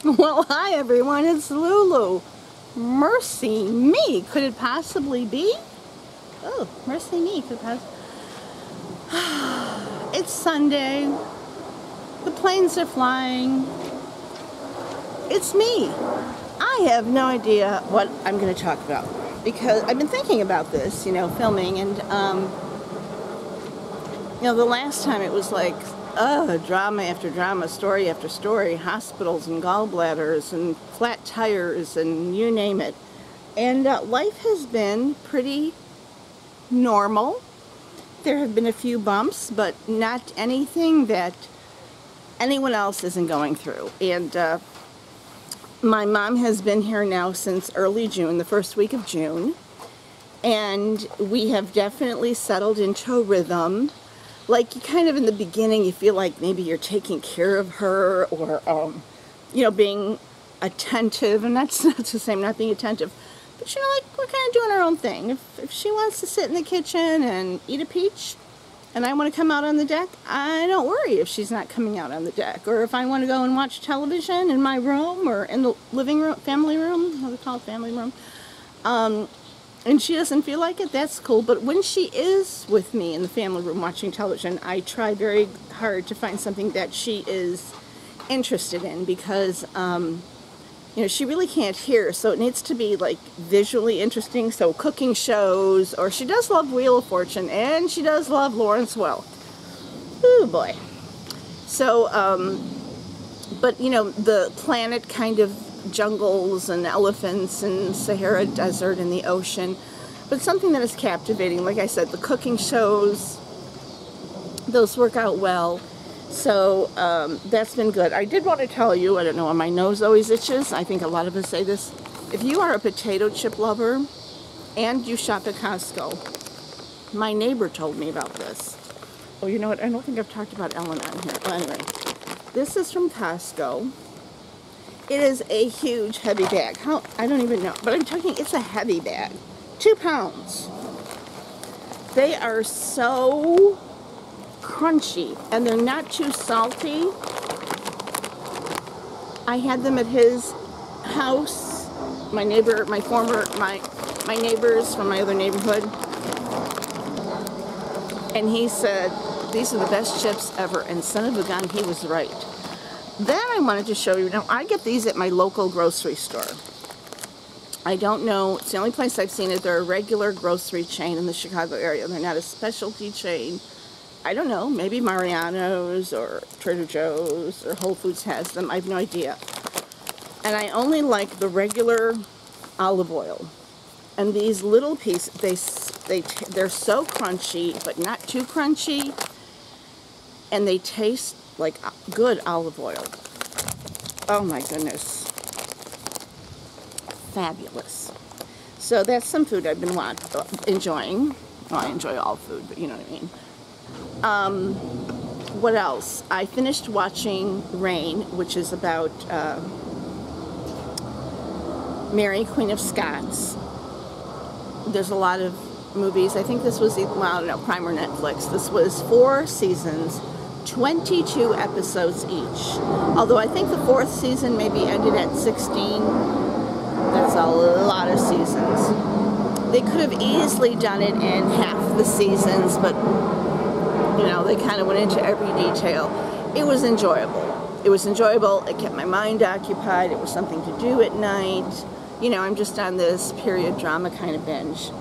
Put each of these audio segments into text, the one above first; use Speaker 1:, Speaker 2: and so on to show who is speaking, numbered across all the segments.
Speaker 1: Well, hi everyone, it's Lulu. Mercy me, could it possibly be? Oh, mercy me, could it possibly... It's Sunday. The planes are flying. It's me. I have no idea what I'm going to talk about because I've been thinking about this, filming, and the last time it was like, drama after drama, story after story, hospitals and gallbladders and flat tires and you name it. And life has been pretty normal. There have been a few bumps, but not anything that anyone else isn't going through. And my mom has been here now since early June, the first week of June. And we have definitely settled into a rhythm. Like, you kind of in the beginning, you feel like maybe you're taking care of her or, being attentive. And that's not the same, not being attentive. But, like, we're kind of doing our own thing. If she wants to sit in the kitchen and eat a peach and I want to come out on the deck, I don't worry if she's not coming out on the deck. Or if I want to go and watch television in my room or in the living room, family room, what do they call it, family room, and she doesn't feel like it, that's cool. But when she is with me in the family room watching television, I try very hard to find something that she is interested in because, she really can't hear, so it needs to be like visually interesting. So cooking shows, or she does love Wheel of Fortune, and she does love Lawrence Welk. Oh boy. So, but the planet kind of jungles and elephants and Sahara Desert and the ocean, but something that is captivating. Like I said, the cooking shows, those work out well. So that's been good. I did want to tell you, I don't know why my nose always itches. I think a lot of us say this. If you are a potato chip lover and you shop at Costco, my neighbor told me about this. Oh, you know what? I don't think I've talked about Ellen on here. Well, anyway, this is from Costco. It is a huge, heavy bag. How? I don't even know. But I'm talking, it's a heavy bag. 2 pounds. They are so crunchy, and they're not too salty. I had them at his house. My neighbor, my neighbors from my other neighborhood. And he said, these are the best chips ever. And son of a gun, he was right. Then I wanted to show you, now I get these at my local grocery store. I don't know, it's the only place I've seen it. They're a regular grocery chain in the Chicago area. They're not a specialty chain. I don't know, maybe Mariano's or Trader Joe's or Whole Foods has them. I have no idea. And I only like the regular olive oil. And these little pieces, they're so crunchy, but not too crunchy. And they taste like good olive oil. Oh my goodness. Fabulous. So that's some food I've been enjoying. Well, I enjoy all food, but you know what I mean. What else? I finished watching Reign, which is about Mary, Queen of Scots. There's a lot of movies. I think this was, well, I don't know, Prime or Netflix. This was 4 seasons. 22 episodes each. Although I think the 4th season maybe ended at 16. That's a lot of seasons. They could have easily done it in half the seasons, but they kind of went into every detail. It was enjoyable. It was enjoyable. It kept my mind occupied. It was something to do at night. I'm just on this period drama kind of binge.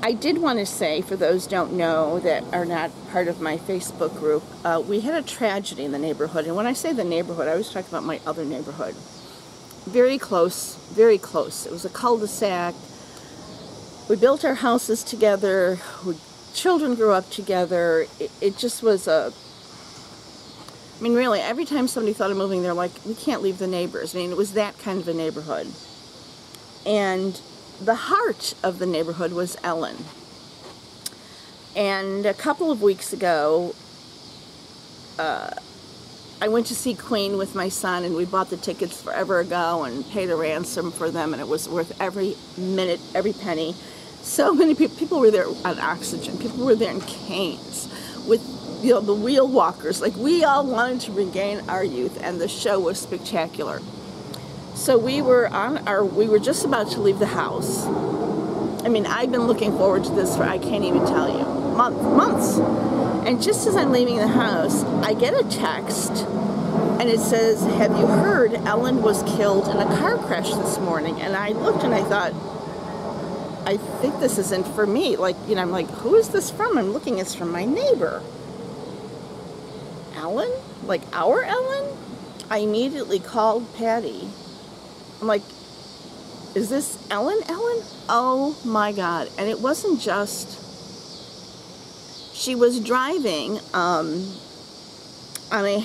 Speaker 1: I did want to say, for those who don't know that are not part of my Facebook group, we had a tragedy in the neighborhood. And when I say the neighborhood, I always talk about my other neighborhood. Very close, very close. It was a cul-de-sac. We built our houses together. Children grew up together. It just was really, every time somebody thought of moving, they're like, we can't leave the neighbors. It was that kind of a neighborhood. And the heart of the neighborhood was Ellen. And a couple of weeks ago, I went to see Queen with my son, and we bought the tickets forever ago and paid a ransom for them, and it was worth every minute, every penny. So many people were there on oxygen. People were there in canes with, the wheel walkers. Like, we all wanted to regain our youth, and the show was spectacular. So we were just about to leave the house. I mean, I've been looking forward to this for, I can't even tell you, months. And just as I'm leaving the house, I get a text, and it says, "Have you heard Ellen was killed in a car crash this morning?" And I looked and I thought, I think this isn't for me. Like, you know, I'm like, who is this from? I'm looking, it's from my neighbor. Ellen? Like our Ellen? I immediately called Patty. I'm like, is this Ellen? Oh my God. And it wasn't just, she was driving on a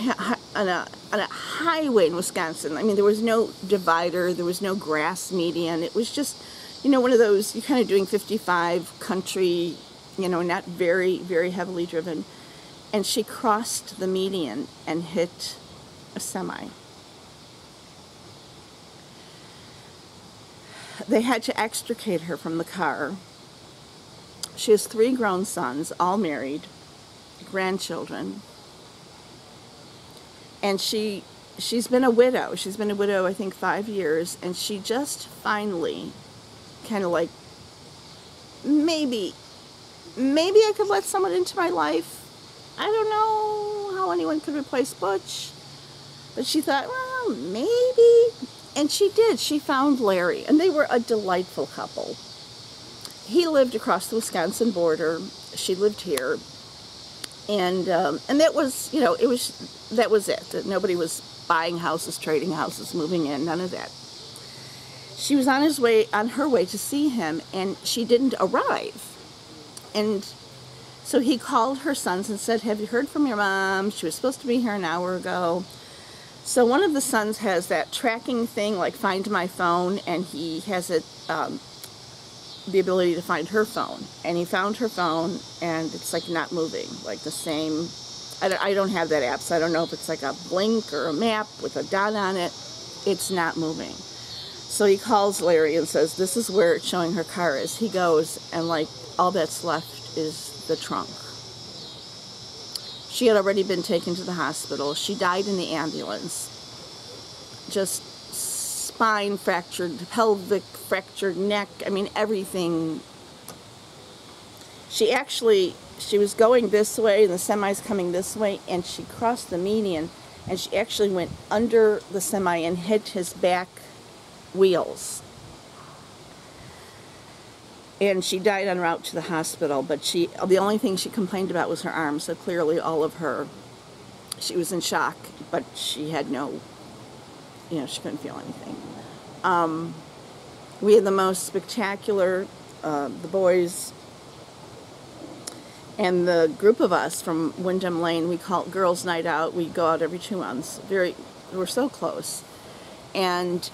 Speaker 1: highway in Wisconsin. I mean, there was no divider, there was no grass median. It was just, you know, one of those, you're kind of doing 55 country, you know, not very, very heavily driven. And she crossed the median and hit a semi. They had to extricate her from the car. She has 3 grown sons, all married, grandchildren. And she's been a widow. She's been a widow, I think, 5 years. And she just finally kind of like, maybe I could let someone into my life. I don't know how anyone could replace Butch. But she thought, well, maybe. And she did. She found Larry, and they were a delightful couple. He lived across the Wisconsin border. She lived here, and that was, you know, that was it. Nobody was buying houses, trading houses, moving in, none of that. She was on her way to see him, and she didn't arrive. And so he called her sons and said, "Have you heard from your mom? She was supposed to be here an hour ago." So one of the sons has that tracking thing, like Find My Phone, and he has it, the ability to find her phone. And he found her phone, and it's like not moving, like the same. I don't have that app, so I don't know if it's like a blink or a map with a dot on it. It's not moving. So he calls Larry and says, "This is where it's showing her car is." He goes, and like all that's left is the trunk. She had already been taken to the hospital. She died in the ambulance. Just spine fractured, pelvic fractured, neck, I mean, everything. She was going this way, and the semi's coming this way, and she crossed the median, and she actually went under the semi and hit his back wheels. And she died en route to the hospital, but the only thing she complained about was her arm, so clearly she was in shock, but she had no, you know, she couldn't feel anything. We had the most spectacular, the boys and the group of us from Wyndham Lane, we call it Girls' Night Out. We go out every 2 months. We're so close. And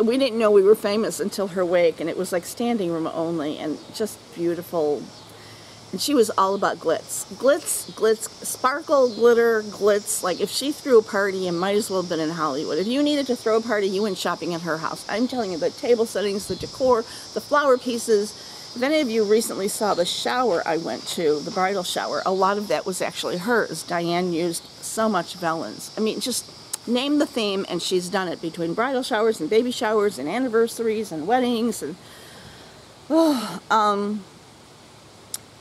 Speaker 1: we didn't know we were famous until her wake, and it was like standing room only, and just beautiful. And she was all about glitz. Glitz, glitz, sparkle, glitter, glitz. Like if she threw a party, you might as well have been in Hollywood. If you needed to throw a party, you went shopping at her house. I'm telling you, the table settings, the decor, the flower pieces. If any of you recently saw the shower I went to, the bridal shower, a lot of that was actually hers. Diane used so much Vellens. I mean, just name the theme, and she's done it between bridal showers and baby showers and anniversaries and weddings. And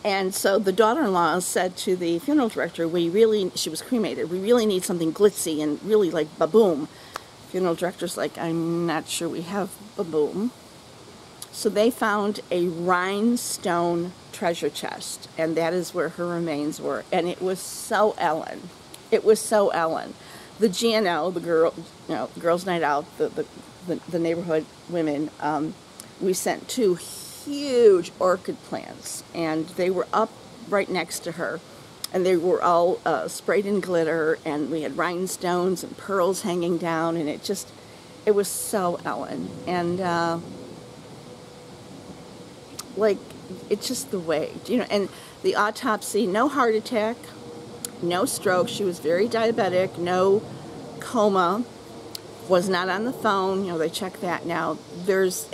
Speaker 1: and so the daughter-in-law said to the funeral director, she was cremated, "We really need something glitzy and really like ba-boom." Funeral director's like, "I'm not sure we have ba-boom." So they found a rhinestone treasure chest, and that is where her remains were. And it was so Ellen. It was so Ellen. The GNO, the Girls' Night Out, the neighborhood women, we sent 2 huge orchid plants, and they were up right next to her, and they were all sprayed in glitter, and we had rhinestones and pearls hanging down, and it was so Ellen. And like, it's just the way, you know. And the autopsy, no heart attack, no stroke. She was very diabetic, no coma, was not on the phone. You know, they check that now. There's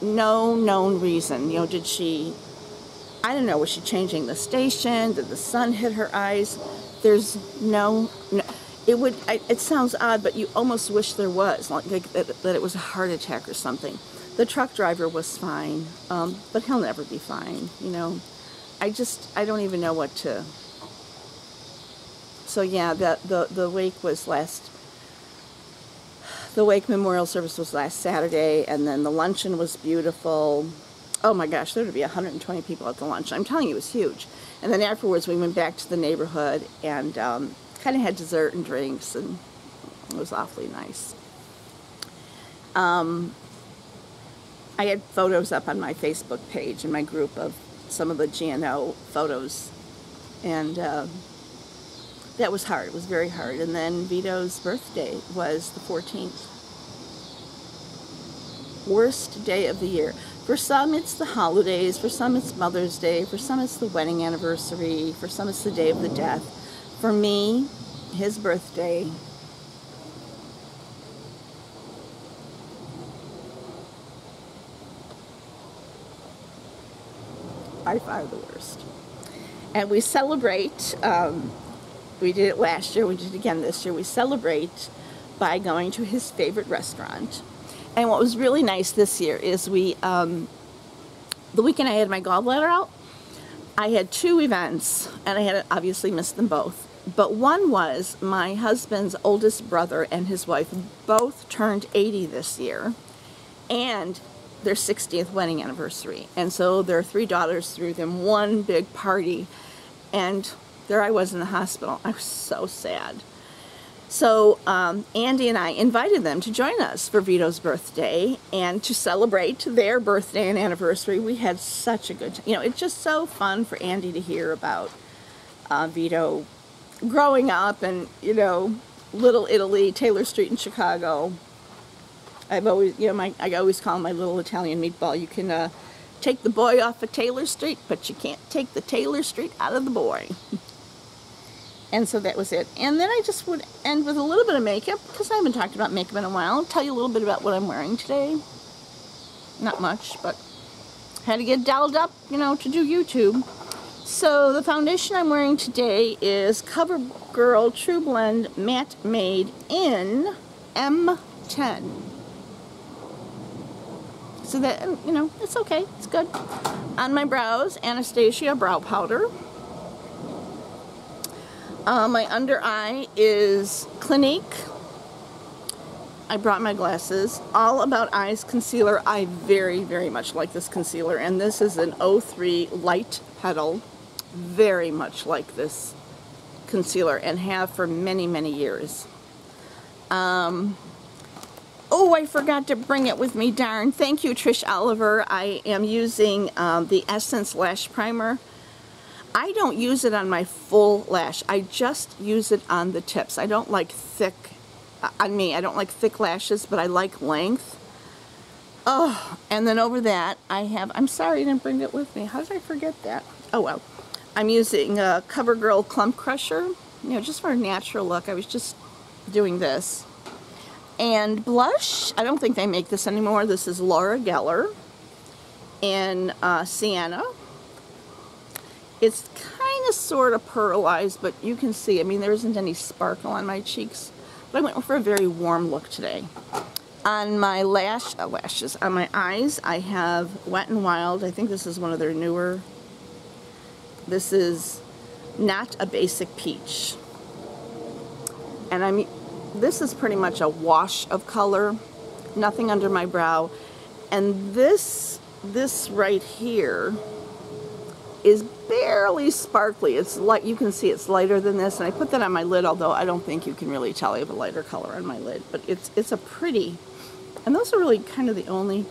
Speaker 1: no known reason. You know, I don't know, was she changing the station? Did the sun hit her eyes? There's no, it sounds odd, but you almost wish there was, like that it was a heart attack or something. The truck driver was fine, but he'll never be fine, you know. I don't even know what to. So yeah, the wake was the wake memorial service was last Saturday, and then the luncheon was beautiful. Oh my gosh, there would be 120 people at the lunch. I'm telling you, it was huge. And then afterwards, we went back to the neighborhood and kind of had dessert and drinks, and it was awfully nice. I had photos up on my Facebook page in my group of some of the GNO photos, and that was hard. It was very hard. And then Vito's birthday was the 14th. Worst day of the year. For some, it's the holidays. For some, it's Mother's Day. For some, it's the wedding anniversary. For some, it's the day of the death. For me, his birthday by far the worst. And we celebrate, we did it last year, we did it again this year, we celebrate by going to his favorite restaurant. And what was really nice this year is the weekend I had my gallbladder out, I had 2 events, and I had obviously missed them both. But one was my husband's oldest brother and his wife both turned 80 this year, and their 60th wedding anniversary. And so their 3 daughters threw them one big party, and there I was in the hospital. I was so sad. So Andy and I invited them to join us for Vito's birthday and to celebrate their birthday and anniversary. We had such a good time. You know, it's just so fun for Andy to hear about Vito growing up and, you know, Little Italy, Taylor Street in Chicago. I've always, you know, I always call him my little Italian meatball. You can take the boy off of Taylor Street, but you can't take the Taylor Street out of the boy. And so that was it. And then I just would end with a little bit of makeup, because I haven't talked about makeup in a while. I'll tell you a little bit about what I'm wearing today. Not much, but had to get dolled up, you know, to do YouTube. So the foundation I'm wearing today is CoverGirl True Blend Matte Made in M10. So that, you know, it's okay, it's good. On my brows, Anastasia brow powder. My under eye is Clinique. I brought my glasses. All About Eyes concealer. I very, very much like this concealer, and this is an 03 Light Petal. Very much like this concealer, and have for many, many years. Oh, I forgot to bring it with me, darn. Thank you, Trish Oliver. I am using the Essence Lash Primer. I don't use it on my full lash. I just use it on the tips. I don't like thick, on me, I don't like thick lashes, but I like length. Oh, and then over that, I have, I'm sorry I didn't bring it with me. How did I forget that? Oh, well. I'm using CoverGirl Clump Crusher, you know, just for a natural look. I was just doing this. And blush, I don't think they make this anymore. This is Laura Geller in Sienna. It's kind of sort of pearlized, but you can see, I mean, there isn't any sparkle on my cheeks. But I went for a very warm look today. On my lashes, on my eyes, I have Wet n Wild. I think this is one of their newer. This is Not a Basic Peach. And this is pretty much a wash of color, nothing under my brow. And this right here is barely sparkly. It's light, you can see it's lighter than this, and I put that on my lid, although I don't think you can really tell I have a lighter color on my lid, but it's a pretty, and those are really kind of the only,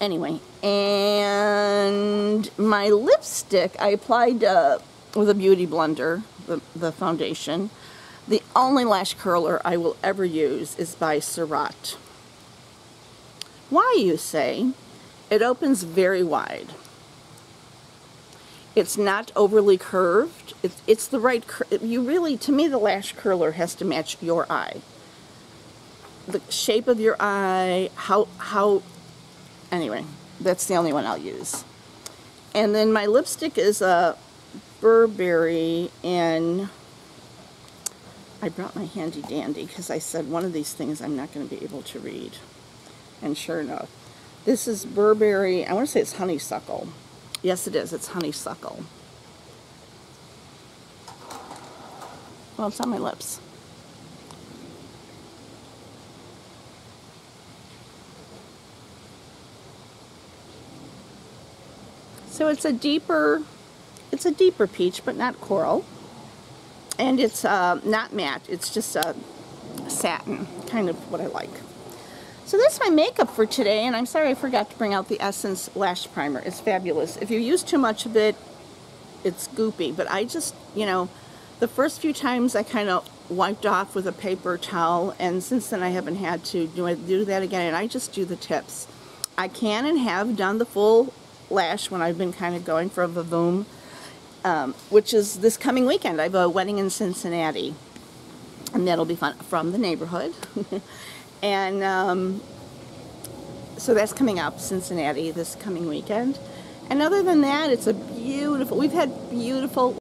Speaker 1: anyway. And my lipstick, I applied with a Beauty Blender, the foundation. The only lash curler I will ever use is by Surratt. Why, you say? It opens very wide. It's not overly curved. It's the right, you really, to me, the lash curler has to match your eye. The shape of your eye, anyway, that's the only one I'll use. And then my lipstick is a Burberry in I brought my handy dandy because I said one of these things I'm not going to be able to read. And sure enough, this is Burberry. I want to say it's honeysuckle. Yes, it is. It's honeysuckle. Well, it's on my lips. So it's a deeper peach, but not coral. And it's not matte. It's just a satin, kind of what I like. So that's my makeup for today, and I'm sorry I forgot to bring out the Essence Lash Primer. It's fabulous. If you use too much of it, it's goopy, but I just, you know, the first few times I kind of wiped off with a paper towel, and since then I haven't had to do that again, and I just do the tips. I can and have done the full lash when I've been kind of going for a vavoom, which is this coming weekend. I have a wedding in Cincinnati, and that'll be fun, from the neighborhood. And so that's coming up, Cincinnati, this coming weekend. And other than that, it's a beautiful, we've had beautiful